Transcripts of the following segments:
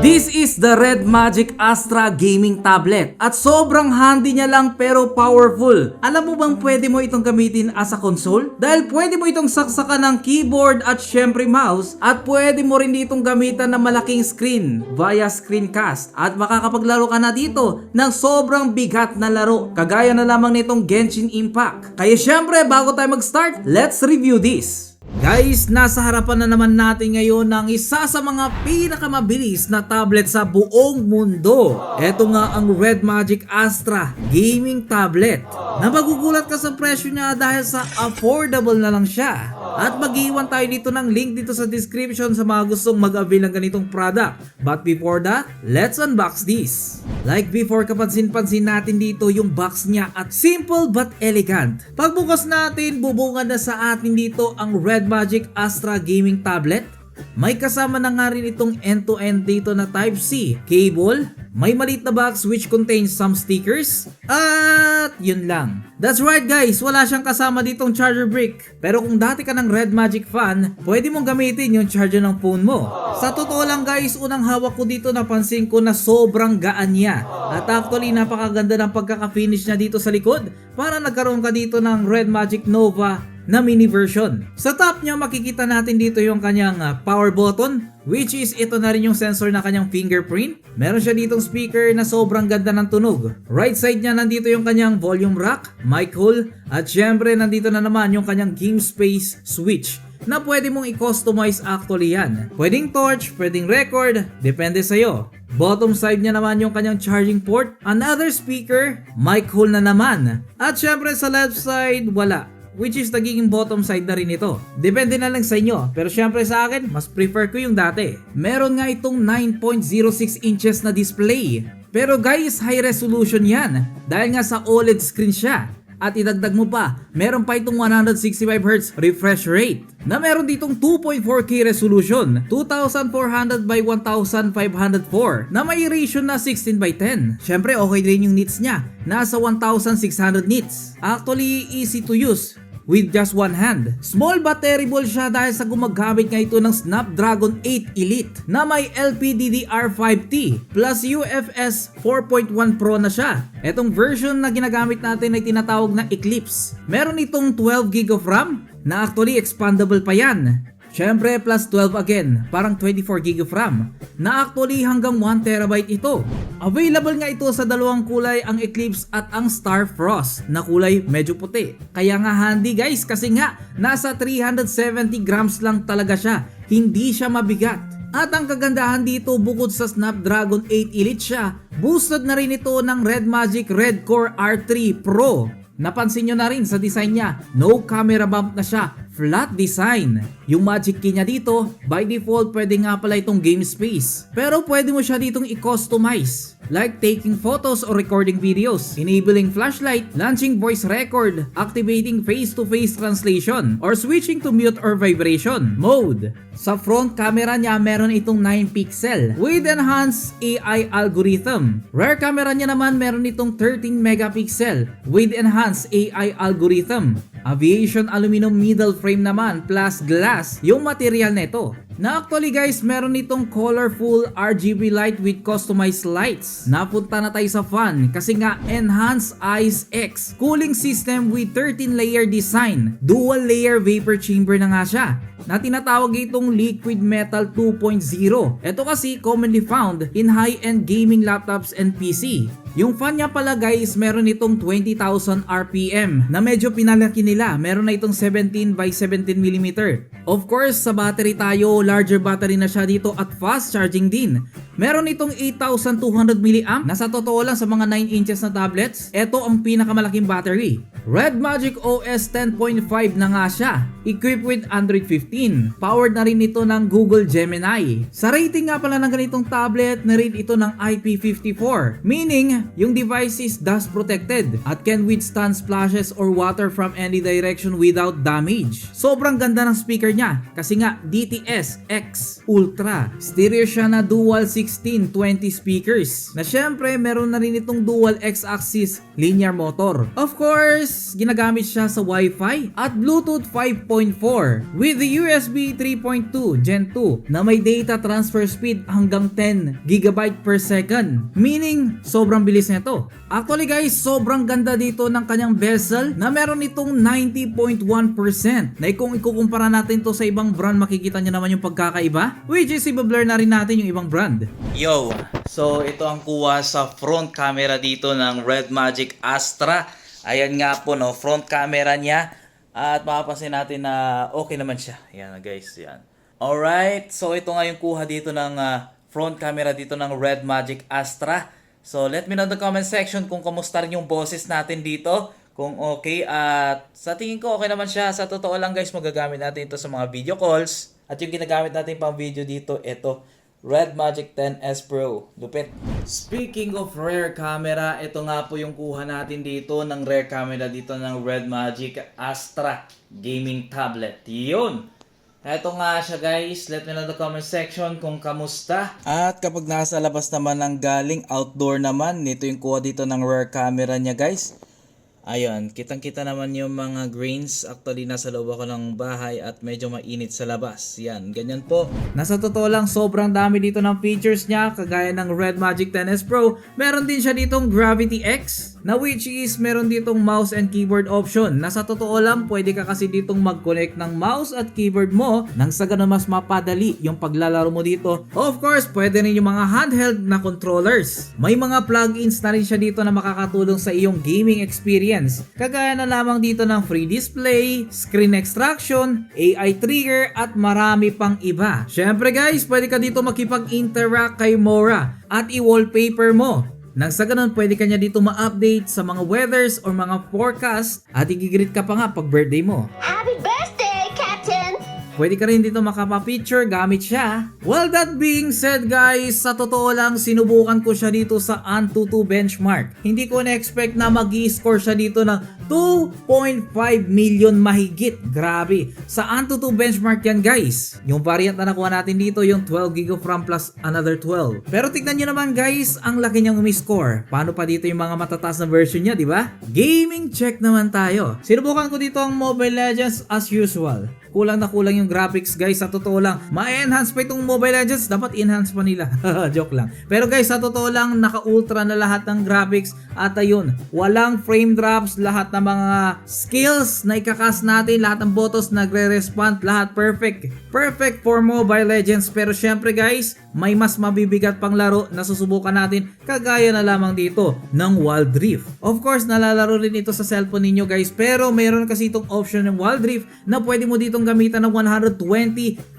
This is the Red Magic Astra Gaming Tablet at sobrang handy niya lang pero powerful. Alam mo bang pwede mo itong gamitin as a console? Dahil pwede mo itong saksakan ng keyboard at syempre mouse at pwede mo rin ditong gamitan ng malaking screen via screencast at makakapaglaro ka na dito ng sobrang bigat na laro kagaya na lamang nitong Genshin Impact. Kaya syempre bago tayo mag-start, let's review this. Guys, nasa harapan na naman natin ngayon ng isa sa mga pinakamabilis na tablet sa buong mundo. Ito nga ang Red Magic Astra Gaming Tablet na magugulat ka sa presyo niya dahil sa affordable na lang siya. At mag-iwan tayo dito ng link dito sa description sa mga gustong mag-avail ng ganitong product. But before that, let's unbox this. Like before, kapansin-pansin natin dito yung box niya at simple but elegant. Pagbukas natin, bubungan na sa atin dito ang Red Magic Astra Gaming Tablet. May kasama na nga rin itong end-to-end dito na Type-C cable. May maliit na box which contains some stickers. At yun lang. That's right guys, wala siyang kasama ditong charger brick. Pero kung dati ka ng Red Magic fan, pwede mong gamitin yung charger ng phone mo. Sa totoo lang guys, unang hawak ko dito napansin ko na sobrang gaan niya. At actually napakaganda ng pagkaka-finish niya dito sa likod. Para nagkaroon ka dito ng Red Magic Nova na mini version. Sa top niya makikita natin dito yung kanyang power button, which is ito na rin yung sensor na kanyang fingerprint. Meron siya ditong speaker na sobrang ganda ng tunog. Right side niya nandito yung kanyang volume rack, mic hole, at syempre nandito na naman yung kanyang game space switch na pwede mong i-customize actually yan. Pwedeng torch, pwedeng record, depende sa'yo. Bottom side niya naman yung kanyang charging port, another speaker, mic hole na naman. At syempre sa left side, wala. Which is nagiging bottom side na rin ito. Depende na lang sa inyo. Pero syempre sa akin, mas prefer ko yung dati. Meron nga itong 9.06 inches na display. Pero guys, high resolution yan. Dahil nga sa OLED screen siya. At idagdag mo pa, meron pa itong 165Hz refresh rate na meron ditong 2.4K resolution, 2400 by 1504 na may ratio na 16:10. Syempre okay din yung nits niya, nasa 1600 nits. Actually easy to use with just one hand. Small but terrible siya dahil sa gumagamit nga ito ng Snapdragon 8 Elite na may LPDDR5T plus UFS 4.1 Pro na siya. Etong version na ginagamit natin ay tinatawag na Eclipse. Meron itong 12GB of RAM na actually expandable pa yan. Syempre plus 12 again, parang 24GB of RAM na actually hanggang 1TB ito. Available nga ito sa dalawang kulay, ang Eclipse at ang Star Frost na kulay medyo puti. Kaya nga handy guys kasi nga nasa 370 grams lang talaga siya, hindi siya mabigat. At ang kagandahan dito bukod sa Snapdragon 8 Elite siya, boosted na rin ito ng Red Magic Red Core R3 Pro. Napansin nyo na rin sa design niya, no camera bump na siya, flat design. Yung magic key niya dito, by default pwede nga pala itong game space. Pero pwede mo siya ditong i-customize. Like taking photos or recording videos, enabling flashlight, launching voice record, activating face-to-face translation, or switching to mute or vibration mode. Sa front camera niya meron itong 9 pixel with enhanced AI algorithm. Rear camera niya naman meron itong 13 megapixel with enhanced AI algorithm. Aviation aluminum middle frame naman plus glass yung material nito. Na actually guys, meron itong colorful RGB light with customized lights. Napunta na tayo sa fan kasi nga Enhanced Ice X cooling system with 13 layer design. Dual layer vapor chamber na nga siya na tinatawag itong Liquid Metal 2.0. Ito kasi commonly found in high-end gaming laptops and PC. Yung fan niya pala guys, meron itong 20,000 RPM na medyo pinalaki nila. Meron na itong 17 by 17mm. Of course, sa battery tayo, larger battery na siya dito at fast charging din. Meron itong 8,200 mAh na sa totoo lang sa mga 9 inches na tablets, ito ang pinakamalaking battery. Red Magic OS 10.5 na nga siya, equipped with Android 15. Powered na rin ito ng Google Gemini. Sa rating nga pala ng ganitong tablet, na-rate ito ng IP54, meaning yung device is dust protected at can withstand splashes or water from any direction without damage. Sobrang ganda ng speaker niya kasi nga DTS X Ultra. Stereo siya na dual 16-20 speakers na syempre meron na rin itong dual X-axis linear motor. Of course, ginagamit siya sa Wi-Fi at Bluetooth 5.4 with the USB 3.2 Gen 2 na may data transfer speed hanggang 10 GB per second. Meaning, sobrang bilis nito. Actually guys, sobrang ganda dito ng kanyang bezel na meron itong 90.1%. Na kung ikukumpara natin to sa ibang brand, makikita nyo naman yung pagkakaiba. Which is, i-blur na rin natin yung ibang brand. Yo! So, ito ang kuha sa front camera dito ng Red Magic Astra. Ayan nga po, no, front camera niya. At mapapansin natin na okay naman siya. Yan guys, yan. Alright, so ito nga yung kuha dito ng front camera dito ng Red Magic Astra. So let me know in the comment section kung kamusta rin yung boses natin dito. Kung okay, at sa tingin ko okay naman siya. Sa totoo lang guys, magagamit natin ito sa mga video calls. At yung ginagamit natin pang video dito, ito, Red Magic 10S Pro. Lupit. Speaking of rear camera, ito nga po yung kuha natin dito ng rear camera dito ng Red Magic Astra Gaming Tablet. Yun! Ito nga siya guys, let me know in the comment section kung kamusta. At kapag nasa labas naman ng galing, outdoor naman, nito yung kuha dito ng rear camera niya guys. Ayun, kitang-kita naman yung mga grains. Actually, nasa loob ako ng bahay at medyo mainit sa labas. Yan, ganyan po. Nasa totoo lang, sobrang dami dito ng features niya. Kagaya ng Red Magic 10S Pro, meron din siya ditong Gravity X, na which is meron ditong mouse and keyboard option. Nasa totoo lang, pwede ka kasi ditong mag-connect ng mouse at keyboard mo nang sa ganun mas mapadali yung paglalaro mo dito. Of course, pwede rin yung mga handheld na controllers. May mga plugins na rin siya dito na makakatulong sa iyong gaming experience. Kagaya na lamang dito ng free display, screen extraction, AI trigger at marami pang iba. Syempre guys, pwede ka dito makipag-interact kay Mora at i-wallpaper mo. Nang sa ganun, pwede ka niya dito ma-update sa mga weathers or mga forecast at i-greet ka pa nga pag birthday mo. Happy birthday, Captain! Pwede ka rin dito makapa-picture gamit siya. Well, that being said guys, sa totoo lang sinubukan ko siya dito sa Antutu benchmark. Hindi ko na-expect na mag-i-score siya dito ng 2.5 million mahigit. Grabe. Sa Antutu benchmark yan guys. Yung variant na nakuha natin dito, yung 12GB of RAM plus another 12. Pero tignan nyo naman guys, ang laki niyang umi-score. Paano pa dito yung mga matataas na version niya, di ba? Gaming check naman tayo. Sinubukan ko dito ang Mobile Legends as usual. Kulang na kulang yung graphics guys, sa totoo lang. Ma-enhance pa itong Mobile Legends, dapat enhance pa nila. Joke lang. Pero guys, sa totoo lang, naka-ultra na lahat ng graphics. At ayun, walang frame drops, lahat ng mga skills na ikakas natin, lahat ng botos nagre-respond, lahat perfect. Perfect for Mobile Legends. Pero syempre guys, may mas mabibigat pang laro na susubukan natin, kagaya na lamang dito ng Wild Rift. Of course, nalalaro rin ito sa cellphone ninyo guys, pero mayroon kasi itong option ng Wild Rift na pwede mo ditong gamitan ng 120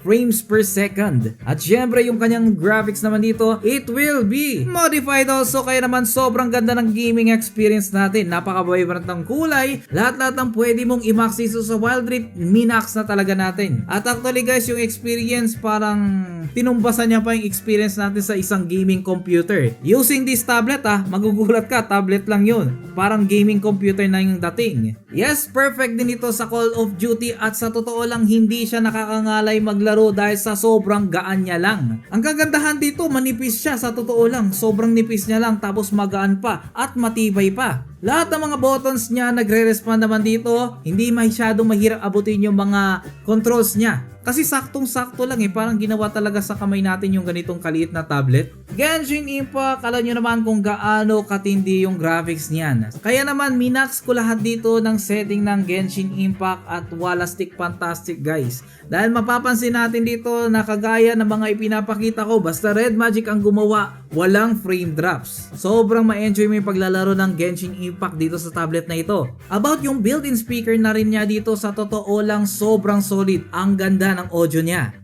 frames per second. At syempre yung kanyang graphics naman dito, it will be modified also, kaya naman sobrang ganda ng gaming experience natin. Napaka-vibrant ng kulay, lahat-lahat ng pwede mong i-max dito sa Wild Rift, minax na talaga natin. At actually guys, yung experience parang tinumbasan niya pa yung experience natin sa isang gaming computer. Using this tablet magugulat ka, tablet lang yun. Parang gaming computer na yung dating. Yes, perfect din ito sa Call of Duty at sa totoo lang hindi siya nakakangalay maglaro dahil sa sobrang gaan niya lang. Ang kagandahan dito, manipis siya, sa totoo lang. Sobrang nipis niya lang tapos magaan pa at matibay pa. Lahat ng mga buttons niya nagre-respond naman dito. Hindi masyadong mahirap abutin yung mga controls niya. Kasi saktong-sakto lang parang ginawa talaga sa kamay natin yung ganitong kaliit na tablet. Genshin Impact, alam nyo naman kung gaano katindi yung graphics niyan. Kaya naman minax ko lahat dito ng setting ng Genshin Impact at Walastic Fantastic guys. Dahil mapapansin natin dito na kagaya ng mga ipinapakita ko, basta Red Magic ang gumawa, walang frame drops. Sobrang ma-enjoy mo yung paglalaro ng Genshin Impact dito sa tablet na ito. About yung built-in speaker na rin niya dito, sa totoo lang sobrang solid. Ang ganda ng audio niya.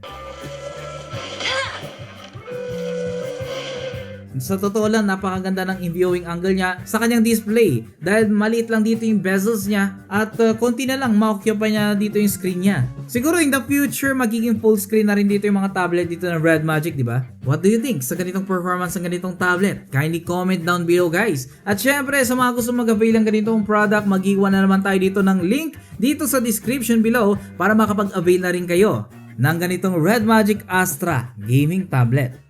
Sa totoo lang, napakaganda ng viewing angle niya sa kanyang display. Dahil maliit lang dito yung bezels niya at konti na lang ma-occupy niya dito yung screen niya. Siguro in the future, magiging full screen na rin dito yung mga tablet dito ng Red Magic, di ba? What do you think sa ganitong performance ng ganitong tablet? Kindly comment down below guys. At syempre, sa mga gusto mag-avail ng ganitong product, mag-iwan na naman tayo dito ng link dito sa description below para makapag-avail na rin kayo ng ganitong Red Magic Astra Gaming Tablet.